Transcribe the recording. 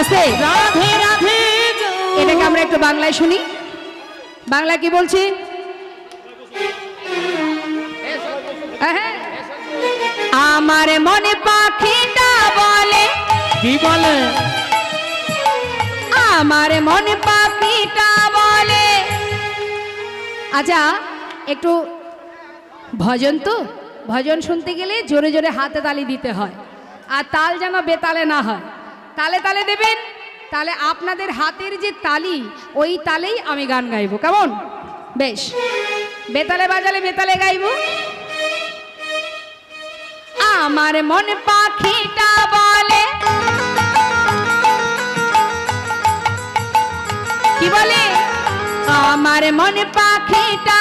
আছে? রাধে রাধে এটাকে আমরা একটু বাংলায় শুনি। বাংলা কি বলছি? হ্যাঁ, আমার মনে পাখিটা বলে, কি বলে? আমার মনে পাখিটা বলে। আচ্ছা, একটু ভজন তো, ভজন শুনতে গেলে জোরে জোরে হাতে তালি দিতে হয়, আর তাল যেন বেতালে না হয়। তালে তালে দেবেন, তাহলে আপনাদের হাতের যে তালি, ওই তালেই আমি গান গাইবো। কেমন? বেশ, বেতালে বাজালে বেতালে গাইবো। আমার মন পাখিটা বলে, কি বলে? আমার মন পাখিটা